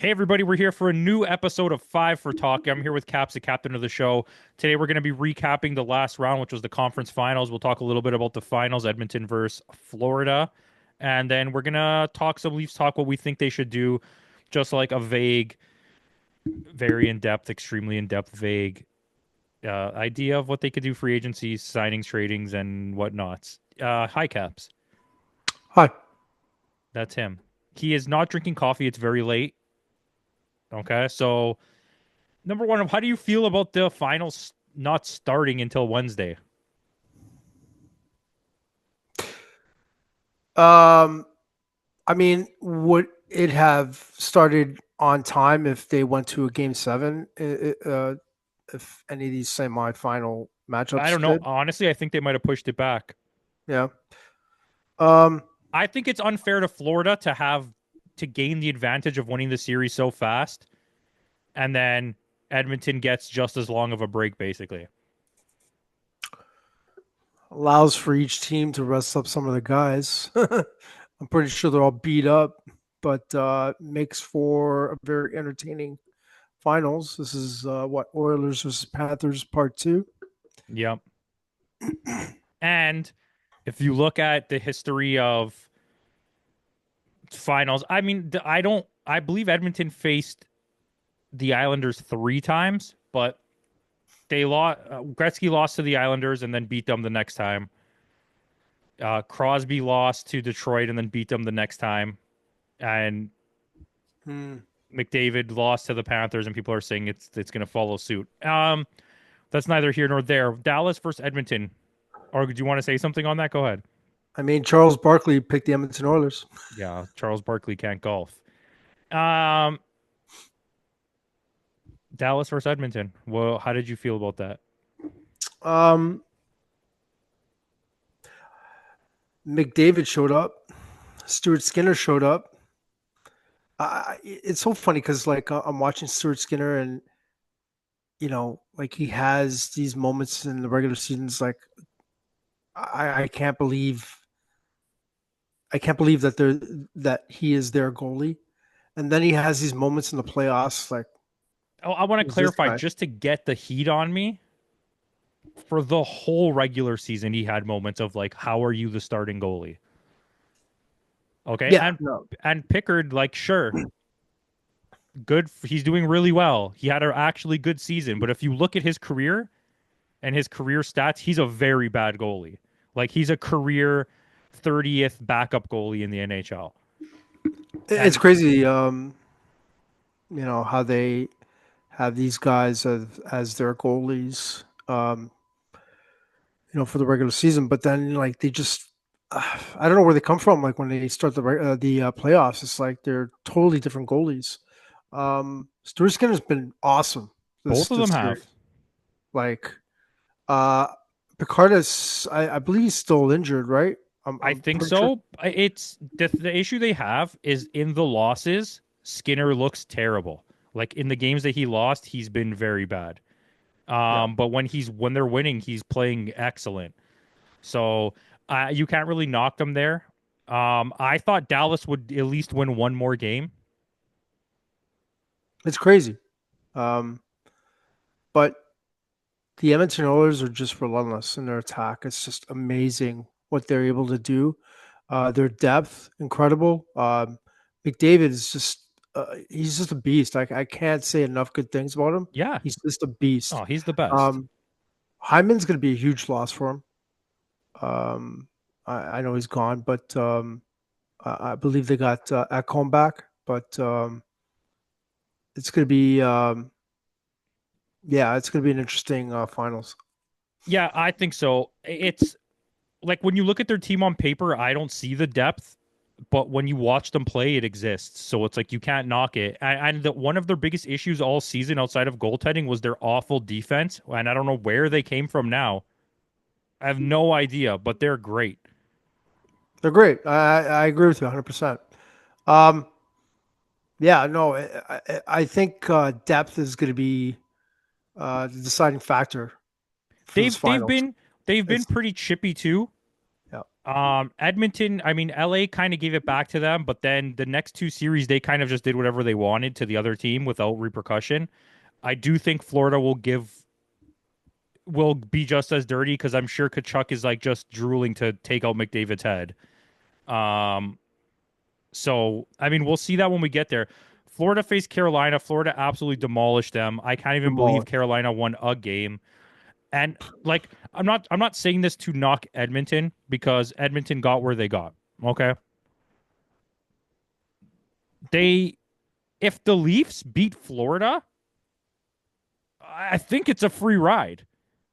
Hey everybody, we're here for a new episode of Five for Talk. I'm here with Caps, the captain of the show. Today we're going to be recapping the last round, which was the conference finals. We'll talk a little bit about the finals, Edmonton versus Florida. And then we're going to talk some Leafs talk, what we think they should do, just like a vague, very in-depth, extremely in-depth, vague idea of what they could do free agencies, signings, tradings, and whatnots. Hi, Caps. Hi. That's him. He is not drinking coffee. It's very late. Okay, so number one, how do you feel about the finals not starting until Wednesday? Um, I mean, would it have started on time if they went to a game seven? If any of these semifinal I matchups don't know. did, Honestly, I think they might have pushed it back. yeah. Um, I think it's unfair to Florida to gain the advantage of winning the series so fast, and then Edmonton gets just as long of a break, basically. Allows for each team to rest up some of the guys. I'm pretty sure they're all beat up, but makes for a very entertaining finals. This is what Oilers versus Panthers part two. Yep. And if you look at the history of finals, I mean, I don't. I believe Edmonton faced the Islanders three times, but they lost. Gretzky lost to the Islanders and then beat them the next time. Crosby lost to Detroit and then beat them the next time, and Hmm. McDavid lost to the Panthers, and people are saying it's going to follow suit. That's neither here nor there. Dallas versus Edmonton. Or do you want to say something on that? Go ahead. I mean, Charles Barkley picked the Edmonton Oilers. Yeah, Charles Barkley can't golf. Um, Dallas versus Edmonton. Well, how did you feel about that? Um, McDavid showed up. Stuart Skinner showed up. It's so funny because I'm watching Stuart Skinner and like he has these moments in the regular seasons. Like I can't believe that he is their goalie, and then he has these moments in the playoffs. Like Oh, I want to who's this clarify guy? just to get the heat on me. For the whole regular season, he had moments of like, "How are you the starting goalie?" Okay, Yeah, no, and Pickard, like, sure, good. He's doing really well. He had an actually good season. But if you look at his career and his career stats, he's a very bad goalie. Like he's a career 30th backup goalie in the NHL. it's And crazy. How they have these guys as their goalies. For the regular season. But then like they just, I don't know where they come from. Like when they start the playoffs, it's like they're totally different goalies. Stuart Skinner's been awesome both of this them series. have. Like uh, Picard is, I believe he's still injured, right? I I'm think pretty sure. so. It's the issue they have is in the losses, Skinner looks terrible. Like in the games that he lost, he's been very bad. Yeah, But when they're winning, he's playing excellent. So you can't really knock them there. I thought Dallas would at least win one more game. it's crazy. Um, but the Edmonton Oilers are just relentless in their attack. It's just amazing what they're able to do. Their depth, incredible. McDavid is he's just a beast. I can't say enough good things about him. Yeah. He's just a beast. Oh, he's the best. Um, Hyman's going to be a huge loss for him. I know he's gone, but I believe they got Ekholm back. But it's going to be, yeah, it's going to be an interesting finals. Yeah, I think so. It's like when you look at their team on paper, I don't see the depth, but when you watch them play, it exists. So it's like you can't knock it. One of their biggest issues all season outside of goaltending was their awful defense. And I don't know where they came from now. I have no idea, but they're great. They're great. I agree with you 100%. Um, yeah, no, I think depth is going to be the deciding factor for this They've finals. been they've been It's pretty chippy too. Yeah. Edmonton, I mean, LA kind of gave it back to them, but then the next two series, they kind of just did whatever they wanted to the other team without repercussion. I do think Florida will be just as dirty because I'm sure Kachuk is like just drooling to take out McDavid's head. Um, so I mean, we'll see that when we get there. Florida faced Carolina. Florida absolutely demolished them. I can't even believe Demolished. Carolina won a game. And like, I'm not saying this to knock Edmonton because Edmonton got where they got. Okay, they if the Leafs beat Florida, I think it's a free ride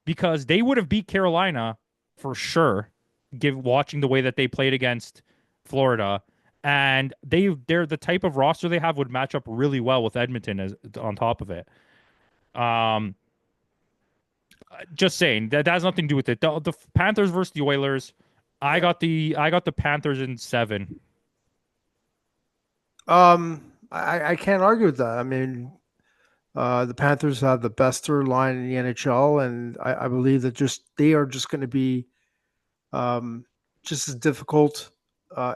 because they would have beat Carolina for sure. Watching the way that they played against Florida, and they're the type of roster they have would match up really well with Edmonton as on top of it. Um, just saying that has nothing to do with it. The Panthers versus the Oilers. I got the Panthers in 7. I can't argue with that. I mean, the Panthers have the best third line in the NHL, and I believe that just they are just going to be um, just as difficult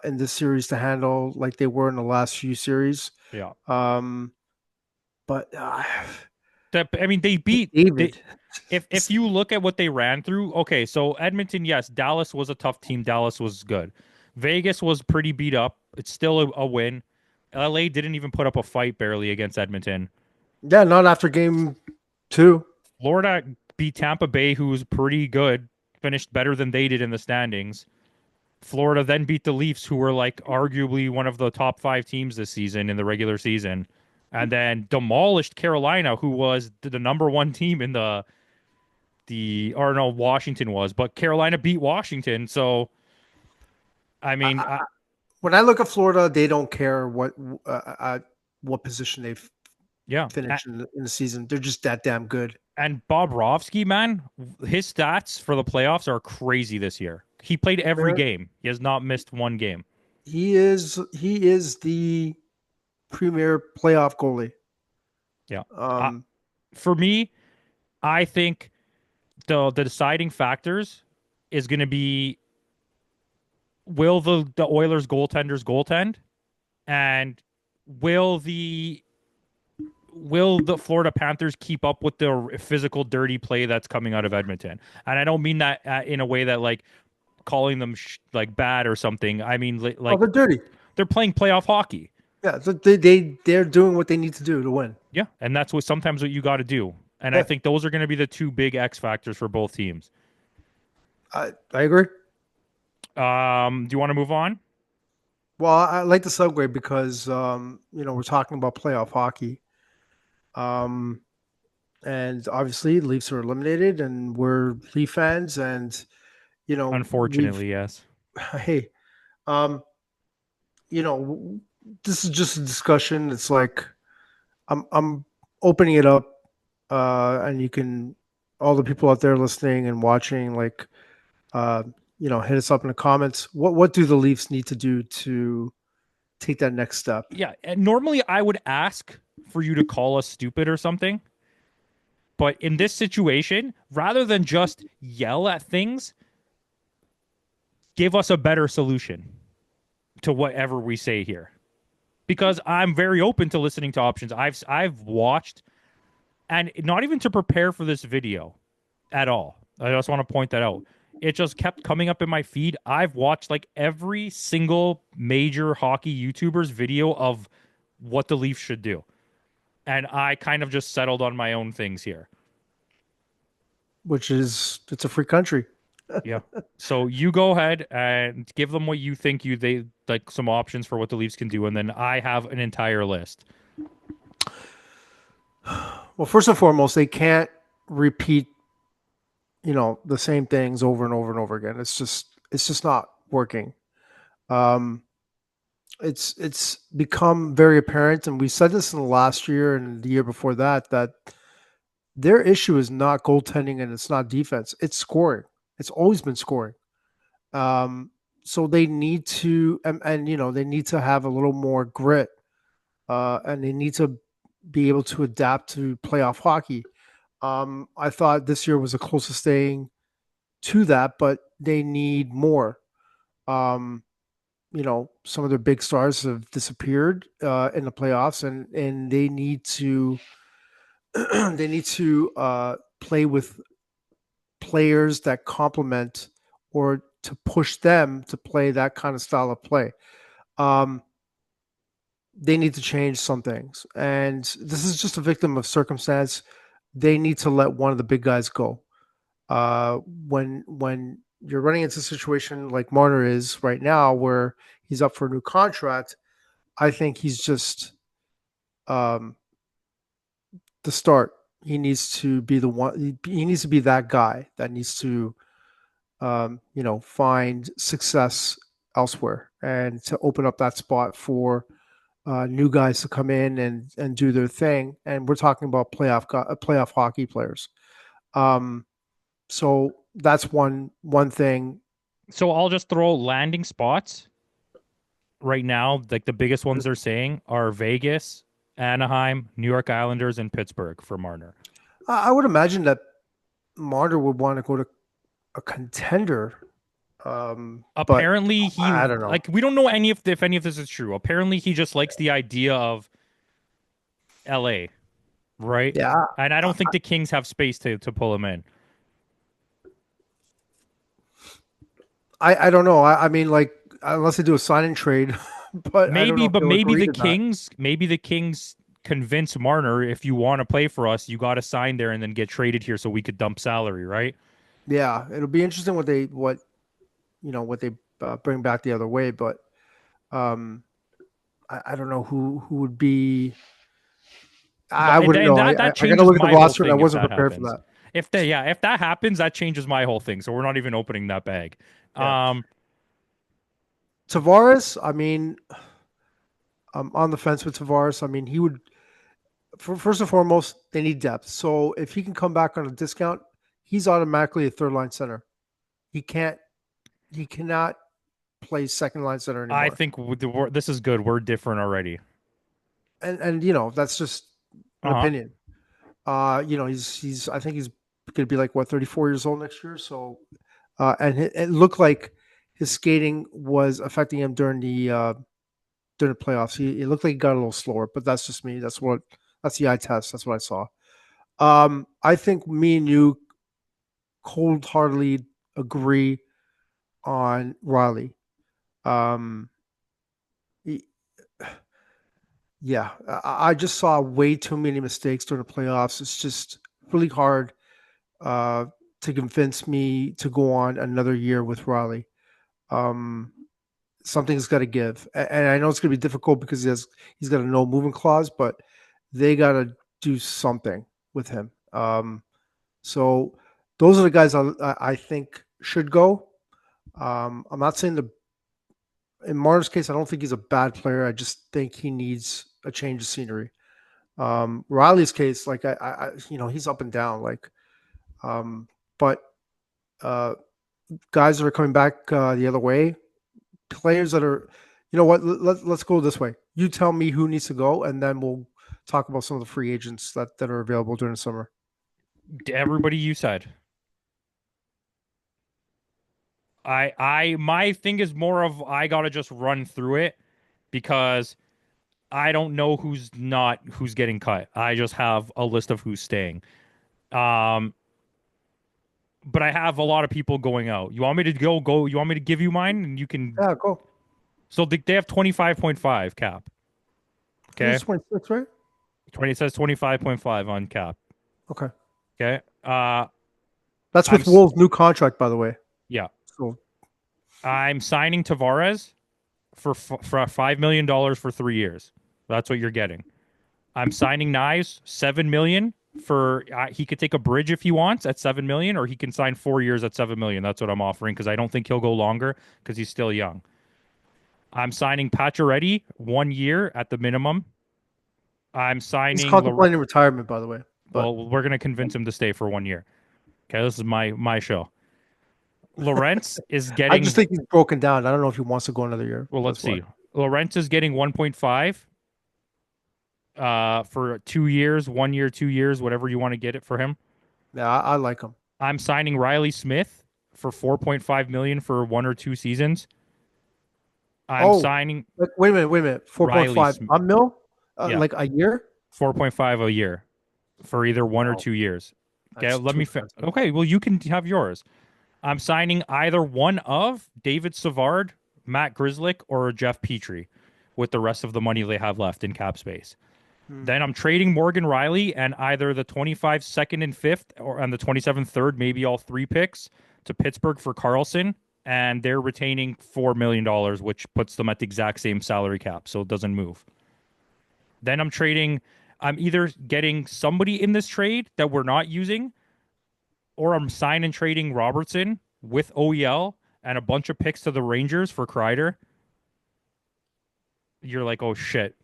in this series to handle like they were in the last few series. Yeah. Um, but I mean, they David, if you look at what they ran through, okay, so Edmonton, yes, Dallas was a tough team. Dallas was good. Vegas was pretty beat up. It's still a win. LA didn't even put up a fight barely against Edmonton. yeah, not after game two. Florida beat Tampa Bay, who was pretty good, finished better than they did in the standings. Florida then beat the Leafs, who were like arguably one of the top 5 teams this season in the regular season, and then demolished Carolina, who was the number 1 team in the or no, Washington was, but Carolina beat Washington. So I I, mean, I, when I look at Florida, they don't care what position they yeah, finish in the season. They're just that damn good. and Bobrovsky, man, his stats for the playoffs are crazy this year. He played every They're- game. He has not missed one game. he is the premier playoff goalie. Yeah. Uh, Um, for me, I think the deciding factors is going to be will the Oilers goaltenders goaltend, and will the will the Florida Panthers keep up with the physical dirty play that's coming out of Edmonton? And I don't mean that in a way that like calling them like bad or something. I mean oh, like they're dirty. they're playing playoff hockey. Yeah, so they're doing what they need to do to win. Yeah, and that's what sometimes what you got to do. And I Yeah, think those are going to be the two big X factors for both teams. I agree. Do you want to move on? Well, I like the segue because we're talking about playoff hockey. Um, and obviously the Leafs are eliminated, and we're Leaf fans, and we've Unfortunately, yes. hey, um, this is just a discussion. It's like I'm opening it up, and you can all the people out there listening and watching, like, hit us up in the comments. What do the Leafs need to do to take that next step? Yeah, and normally I would ask for you to call us stupid or something, but in this situation, rather than just yell at things, give us a better solution to whatever we say here. Because I'm very open to listening to options. I've watched, and not even to prepare for this video at all. I just want to point that out. It just kept coming up in my feed. I've watched like every single major hockey YouTuber's video of what the Leafs should do. And I kind of just settled on my own things here. Which is it's a free country. Yeah. So you go ahead and give them what you think they like some options for what the Leafs can do, and then I have an entire list. Well, first and foremost, they can't repeat, the same things over and over and over again. It's just not working. Um, it's become very apparent, and we said this in the last year and the year before that their issue is not goaltending and it's not defense. It's scoring. It's always been scoring. So they need to, and they need to have a little more grit, and they need to be able to adapt to playoff hockey. I thought this year was the closest thing to that, but they need more. Um, some of their big stars have disappeared in the playoffs, and they need to they need to play with players that complement or to push them to play that kind of style of play. Um, they need to change some things, and this is just a victim of circumstance. They need to let one of the big guys go. When you're running into a situation like Marner is right now, where he's up for a new contract, I think he's just um, the start. He needs to be the one. He needs to be that guy that needs to, find success elsewhere and to open up that spot for new guys to come in and do their thing. And we're talking about playoff hockey players. Um, so that's one thing. So I'll just throw landing spots right now. Like the biggest ones they're saying are Vegas, Anaheim, New York Islanders, and Pittsburgh for Marner. I would imagine that Marner would want to go to a contender. But Apparently, I don't know. we don't know if any of this is true. Apparently, he just likes the idea of L.A., right? Yeah, And I don't think the Kings have space to pull him in. I don't know. I mean, like unless they do a sign and trade, but I don't know if But they'll agree to that. maybe the Kings convince Marner, if you want to play for us, you got to sign there and then get traded here so we could dump salary, right? Yeah, it'll be interesting what they bring back the other way, but um, I don't know who would be. I wouldn't And know. that I got to changes look at the my whole roster, and I thing if wasn't that prepared for happens. that. If that happens, that changes my whole thing. So we're not even opening that bag. Yeah, Um, Tavares. I mean, I'm on the fence with Tavares. I mean, he would. First and foremost, they need depth. So if he can come back on a discount, he's automatically a third line center. He can't. He cannot play second line center I anymore. think this is good. We're different already. And that's just an Uh-huh. opinion. He's I think he's going to be like what 34 years old next year. So and it looked like his skating was affecting him during the playoffs. It looked like he got a little slower, but that's just me. That's the eye test. That's what I saw. I think me and you cold heartedly agree on Riley. Um, he- yeah, I just saw way too many mistakes during the playoffs. It's just really hard uh, to convince me to go on another year with Riley. Um, Something's got to give, and I know it's going to be difficult because he's got a no moving clause, but they got to do something with him. So those are the guys I think should go. I'm not saying in Marner's case, I don't think he's a bad player. I just think he needs a change of scenery. Riley's case, like he's up and down. Um, but uh, guys that are coming back the other way, players that are, you know what? Let's go this way. You tell me who needs to go, and then we'll talk about some of the free agents that are available during the summer. Everybody you said. My thing is more of I gotta just run through it because I don't know who's getting cut. I just have a list of who's staying. Um, but I have a lot of people going out. You want me to go? You want me to give you mine, and you can. Yeah, go. So they have 25.5 cap. I think Okay, it's 26, right? 20 it says 25.5 on cap. Okay. Okay. That's I'm with Wolves' new contract, by the way. yeah. So I'm signing Tavares for $5 million for 3 years. That's what you're getting. I'm signing Knives 7 million for he could take a bridge if he wants at 7 million, or he can sign 4 years at 7 million. That's what I'm offering because I don't think he'll go longer because he's still young. I'm signing Pacioretty 1 year at the minimum. I'm he's signing. contemplating retirement, by the way. But Well, we're gonna convince him to stay for 1 year. Okay, this is my show. Lawrence is I just getting. think he's broken down. I don't know if he wants to go another year. Well, let's That's why. see. Lawrence is getting 1.5 for 2 years, 1 year, 2 years, whatever you want to get it for him. Yeah, I like him. I'm signing Riley Smith for 4.5 million for 1 or 2 seasons. I'm Oh, signing like, wait a minute. 4.5 Riley's. a mil, Yeah, like a year. 4.5 a year for either 1 or 2 years. Okay, That's let too me. expensive. Okay, well, you can have yours. I'm signing either one of David Savard, Matt Grzelcyk, or Jeff Petrie with the rest of the money they have left in cap space. Hmm. Then I'm trading Morgan Riley and either the 25 second and fifth or and the 27 third, maybe all three picks to Pittsburgh for Carlson. And they're retaining $4 million, which puts them at the exact same salary cap, so it doesn't move. Then I'm either getting somebody in this trade that we're not using, or I'm signing and trading Robertson with OEL and a bunch of picks to the Rangers for Kreider. You're like, oh shit.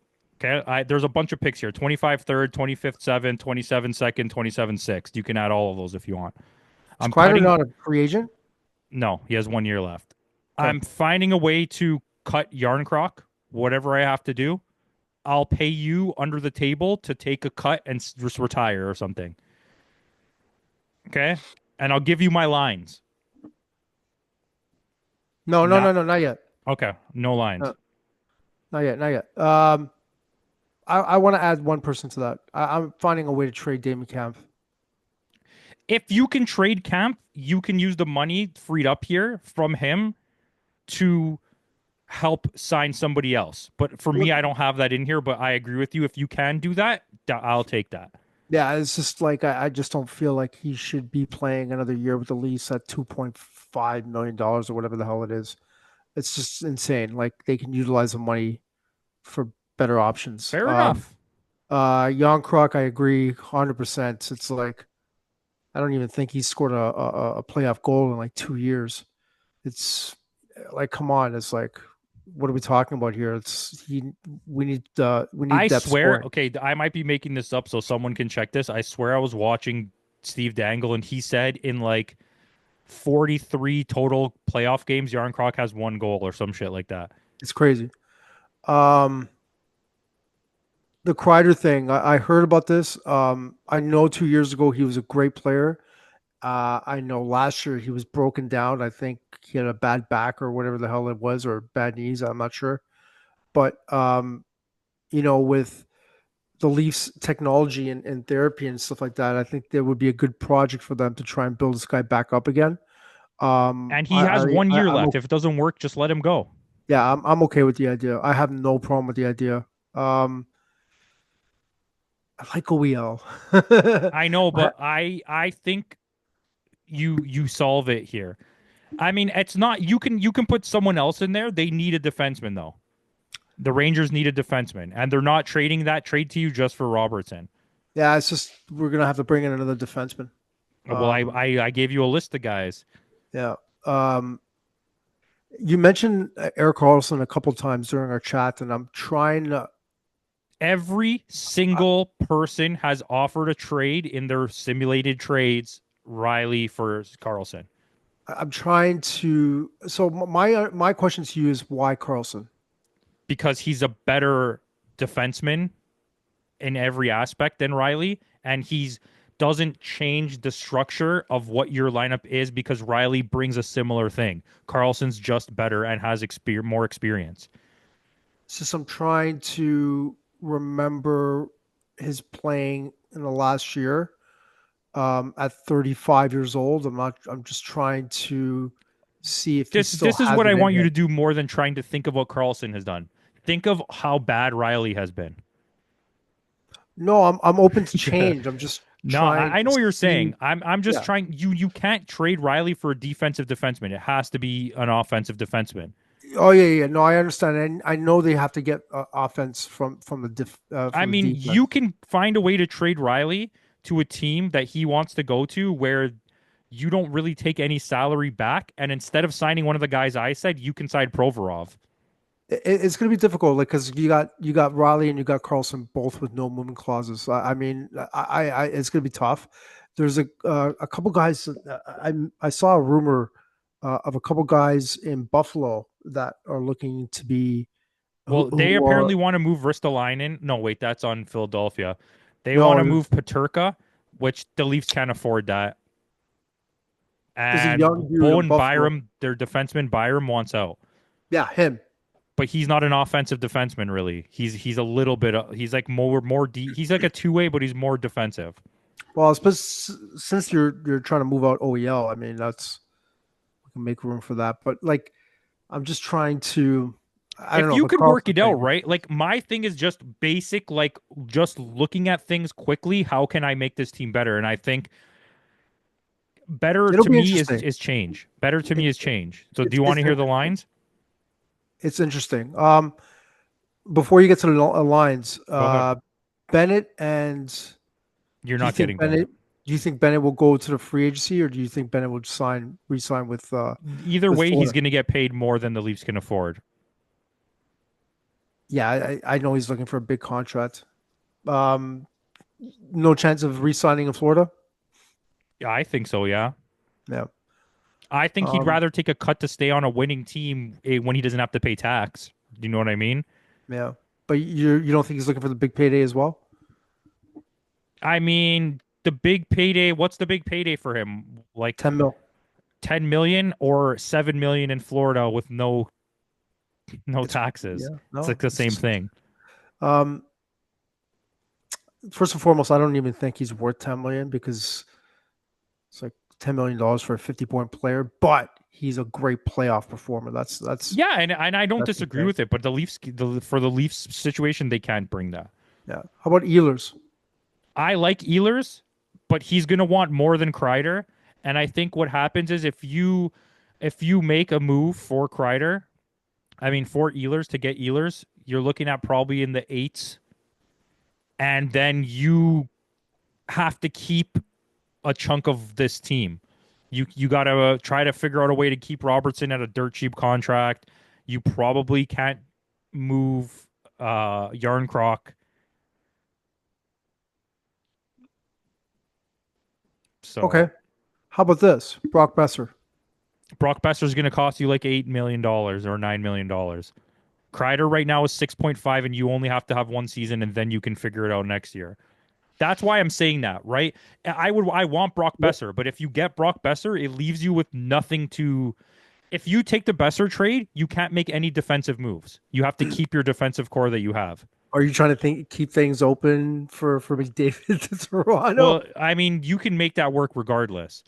Okay, there's a bunch of picks here: 25 third, 25th 7, 27 second, 27 sixth. You can add all of those if you want. Is I'm Kreider cutting. not a free agent? No, he has 1 year left. Okay. I'm finding a way to cut Yarncroc. Whatever I have to do, I'll pay you under the table to take a cut and just retire or something. Okay, and I'll give you my lines. No, no, Not no, no, not yet. okay. No lines. No, not yet, not yet. I want to add one person to that. I'm finding a way to trade Damon Camp. If you can trade Camp, you can use the money freed up here from him to help sign somebody else. But for me, Look, I don't have that in here. But I agree with you. If you can do that, I'll take that. yeah, it's just like I just don't feel like he should be playing another year with the Leafs at $2.5 million or whatever the hell it is. It's just insane. Like they can utilize the money for better options. Fair enough. Jan Krok, I agree 100%. It's like I don't even think he's scored a playoff goal in like 2 years. It's like, come on, it's like, what are we talking about here? It's he. We need I depth swear, scoring. okay, I might be making this up so someone can check this. I swear I was watching Steve Dangle and he said in like 43 total playoff games, Yarncroc has 1 goal or some shit like that. It's crazy. Um, the Kreider thing, I heard about this. I know 2 years ago he was a great player. I know last year he was broken down. I think he had a bad back or whatever the hell it was, or bad knees. I'm not sure. But with the Leafs technology and therapy and stuff like that, I think there would be a good project for them to try and build this guy back up again. And he has 1 year I'm left. If it doesn't work, just let him go. yeah, I'm okay with the idea. I have no problem with the idea. I like OEL. I know, but I think you solve it here. I mean, it's not you can put someone else in there. They need a defenseman though. The Rangers need a defenseman, and they're not trading that trade to you just for Robertson. Yeah, it's just we're gonna have to bring in another defenseman. Well, I Um, I, I gave you a list of guys. yeah. You mentioned Eric Carlson a couple times during our chat, and I'm trying to. Every I, single person has offered a trade in their simulated trades. Riley for Carlson I'm trying to. So my question to you is why Carlson? because he's a better defenseman in every aspect than Riley, and he's doesn't change the structure of what your lineup is because Riley brings a similar thing. Carlson's just better and has more experience. Since I'm trying to remember his playing in the last year at 35 years old. I'm not. I'm just trying to see if he still This is has what I it in want you to him. do more than trying to think of what Carlson has done. Think of how bad Riley has been. No, I'm open to change. I'm just No, trying I know to what you're see. saying. I'm just Yeah. trying. You can't trade Riley for a defensive defenseman. It has to be an offensive defenseman. Oh yeah, yeah. No, I understand. And I know they have to get offense I from the mean, defense. you can find a way to trade Riley to a team that he wants to go to where you don't really take any salary back, and instead of signing one of the guys I said, you can sign Provorov. It's going to be difficult, like because you got Riley and you got Carlson both with no movement clauses. I mean, it's going to be tough. There's a couple guys. I saw a rumor of a couple guys in Buffalo that are looking to be Well, they who are apparently want to move Ristolainen. No, wait, that's on Philadelphia. They want to no. move Paterka, which the Leafs can't afford that. There's a young And dude in Bowen Buffalo. Byram, their defenseman Byram wants out. Yeah, him. but he's not an offensive defenseman really. He's a little bit. He's like he's like a two-way, but he's more defensive. Well, I suppose since you're trying to move out OEL, I mean that's we can make room for that. But like, I'm just trying to, I don't If know you the could work Carlson it out, thing. right? Like my thing is just basic, like just looking at things quickly. How can I make this team better? And I think better It'll to be me interesting. is change. Better to me It, is change. So do it's you want it's to hear the interesting. lines? It's interesting. Before you get to the lines, Go ahead. Bennett and You're do you not think getting Bennett. Bennett? Do you think Bennett will go to the free agency, or do you think Bennett will re-sign Either with way, he's Florida? going to get paid more than the Leafs can afford. Yeah, I know he's looking for a big contract. Um, no chance of re-signing in Florida. Yeah, I think so. Yeah, Yeah. I think he'd Um, rather take a cut to stay on a winning team when he doesn't have to pay tax. Do you know what I mean? yeah. But you don't think he's looking for the big payday as well? I mean, the big payday. What's the big payday for him? Like 10 mil. 10 million or 7 million in Florida with no It's taxes. yeah, It's no. like the It's same thing. um first and foremost, I don't even think he's worth 10 million because it's like $10 million for a 50-point player, but he's a great playoff performer. Yeah, and I don't That's the disagree thing. with it, but for the Leafs situation, they can't bring that. Yeah. How about Ehlers? I like Ehlers, but he's gonna want more than Kreider. And I think what happens is if you make a move for Kreider, I mean for Ehlers to get Ehlers, you're looking at probably in the eights, and then you have to keep a chunk of this team. You got to try to figure out a way to keep Robertson at a dirt cheap contract. You probably can't move Yarncroc. Okay. So How about this? Brock Besser. Brock Besser's going to cost you like $8 million or $9 million. Kreider right now is 6.5, and you only have to have one season, and then you can figure it out next year. That's why I'm saying that, right? I want Brock Yep. Besser, but if you get Brock Besser, it leaves you with nothing to. If you take the Besser trade, you can't make any defensive moves. You have to keep your defensive core that you have. Are you trying to keep things open for McDavid to Well, Toronto? I mean, you can make that work regardless.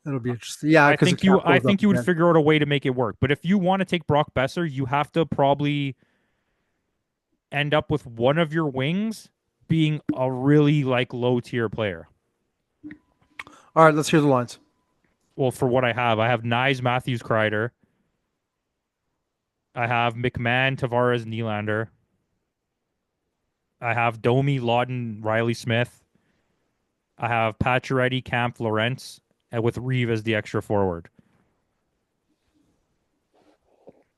That'll be interesting. Yeah, because the cap I goes up think you would again. figure out a way to make it work. But if you want to take Brock Besser, you have to probably end up with one of your wings being a really like low tier player. All right, let's hear the lines. Well, for what I have Nyes, Matthews, Kreider. I have McMahon, Tavares, Nylander. I have Domi, Lawton, Riley Smith. I have Pacioretty, Camp, Lawrence, and with Reeve as the extra forward.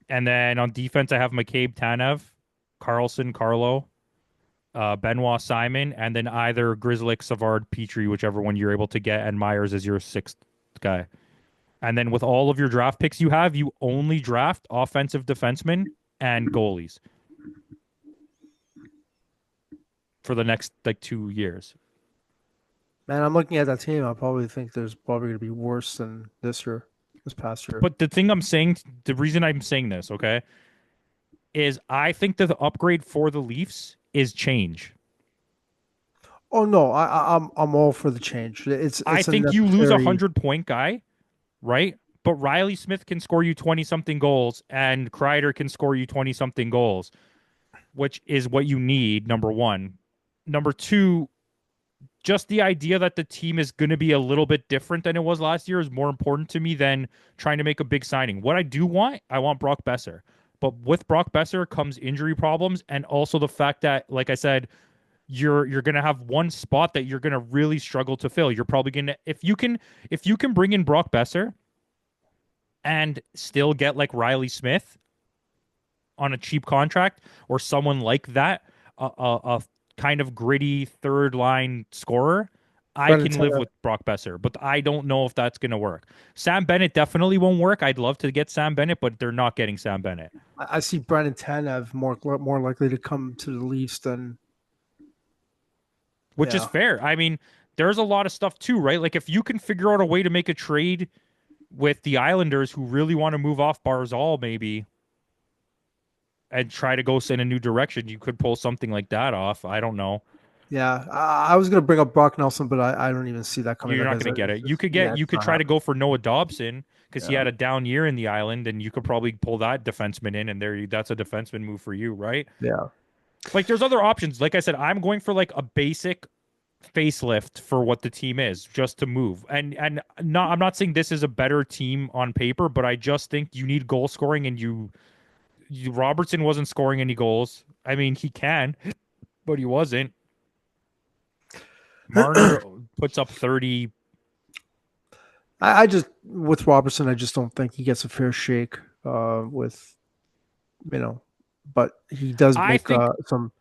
And then on defense, I have McCabe, Tanev, Carlson, Carlo, Benoit, Simon, and then either Grizzlick, Savard, Petrie, whichever one you're able to get, and Myers as your sixth guy. And then with all of your draft picks you have, you only draft offensive defensemen and goalies for the next like 2 years. Man, I'm looking at that team. I probably think there's probably going to be worse than this past year. But the thing I'm saying, the reason I'm saying this, okay, is I think that the upgrade for the Leafs is change. Oh no, I'm all for the change. I It's a think you lose a necessary. 100 point guy, right? But Riley Smith can score you 20 something goals, and Kreider can score you 20 something goals, which is what you need, number one. Number two, just the idea that the team is going to be a little bit different than it was last year is more important to me than trying to make a big signing. What I do want, I want Brock Besser. But with Brock Besser comes injury problems and also the fact that, like I said, you're gonna have one spot that you're gonna really struggle to fill. You're probably gonna if you can bring in Brock Besser and still get like Riley Smith on a cheap contract or someone like that, a kind of gritty third line scorer, I Brendan can live Tanev. with Brock Besser, but I don't know if that's going to work. Sam Bennett definitely won't work. I'd love to get Sam Bennett, but they're not getting Sam Bennett, I see Brendan Tanev more likely to come to the Leafs than which is yeah. fair. I mean, there's a lot of stuff too, right? Like if you can figure out a way to make a trade with the Islanders who really want to move off Barzal, maybe and try to go in a new direction. You could pull something like that off. I don't know. Yeah, I was gonna bring up Brock Nelson, but I don't even see that coming. You're That not guy's going to get it's it. You just could yeah, get you it's could not try to happening. go for Noah Dobson because he Yeah, had a down year in the island, and you could probably pull that defenseman in, and that's a defenseman move for you, right? yeah. Like there's other options. Like I said, I'm going for like a basic facelift for what the team is just to move. And not I'm not saying this is a better team on paper, but I just think you need goal scoring and you Robertson wasn't scoring any goals. I mean, he can, but he wasn't. Marner puts up 30. I just with Robertson, I just don't think he gets a fair shake. With you know, but he does I make think some.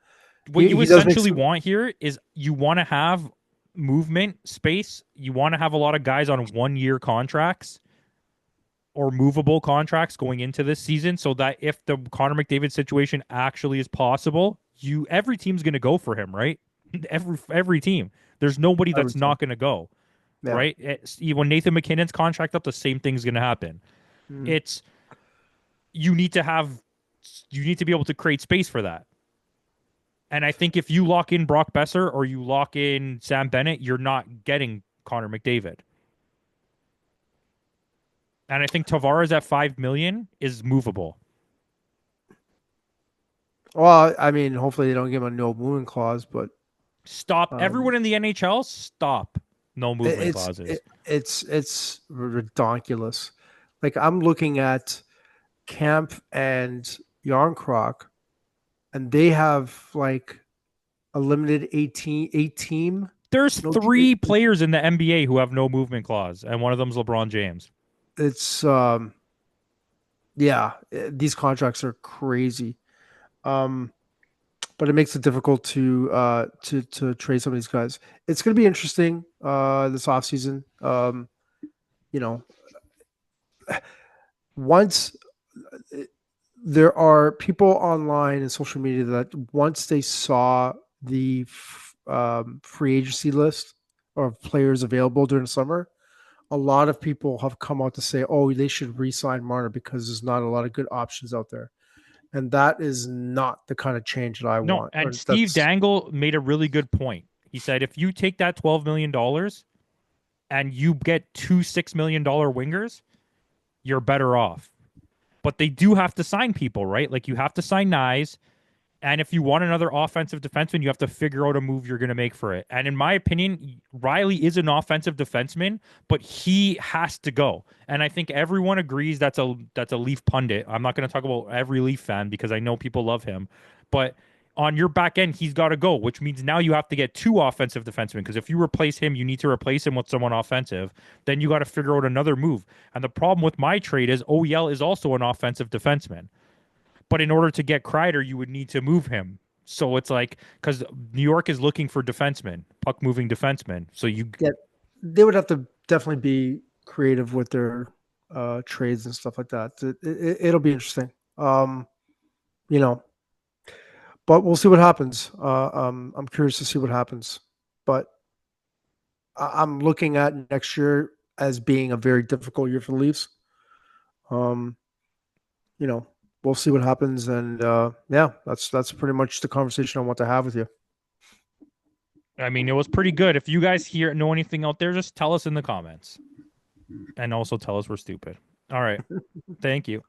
what you He does make essentially some. want here is you want to have movement space. You want to have a lot of guys on 1 year contracts or movable contracts going into this season so that if the Connor McDavid situation actually is possible, every team's going to go for him, right? Every team. There's nobody that's Everything. not going to go, Yeah. right? When Nathan McKinnon's contract up, the same thing's going to happen. Mm. It's you need to have you need to be able to create space for that. And I think if you lock in Brock Besser or you lock in Sam Bennett, you're not getting Connor McDavid. And I think Tavares at 5 million is movable. Well, I mean, hopefully they don't give him a no moving clause, but Stop. um, Everyone in the NHL, stop. No it, movement it's clauses. it, it's ridiculous. Like I'm looking at Camp and Yarncroc, and they have like a limited 18 team. There's No, three players in the NBA who have no movement clause, and one of them's LeBron James. it's yeah, these contracts are crazy. Um, but it makes it difficult to trade some of these guys. It's going to be interesting this offseason. You know, once there are people online and social media that once they saw the free agency list of players available during the summer, a lot of people have come out to say, "Oh, they should re-sign Marner because there's not a lot of good options out there," and that is not the kind of change that I No, want. and Or Steve that's Dangle made a really good point. He said if you take that $12 million and you get two $6 million wingers, you're better off. But they do have to sign people, right? Like you have to sign Nyes. And if you want another offensive defenseman, you have to figure out a move you're going to make for it. And in my opinion, Riley is an offensive defenseman, but he has to go. And I think everyone agrees that's a Leaf pundit. I'm not going to talk about every Leaf fan because I know people love him, but on your back end, he's got to go, which means now you have to get two offensive defensemen because if you replace him, you need to replace him with someone offensive. Then you got to figure out another move. And the problem with my trade is OEL is also an offensive defenseman. But in order to get Kreider, you would need to move him. So it's like because New York is looking for defensemen, puck moving defensemen. So you, yeah, they would have to definitely be creative with their trades and stuff like that. It'll be interesting. You know, but we'll see what happens. I'm curious to see what happens. But I'm looking at next year as being a very difficult year for the Leafs. Um, you know, we'll see what happens, and yeah, that's pretty much the conversation I want to have with you. I mean, it was pretty good. If you guys here know anything out there, just tell us in the comments, and also tell us we're stupid. All right, thank you.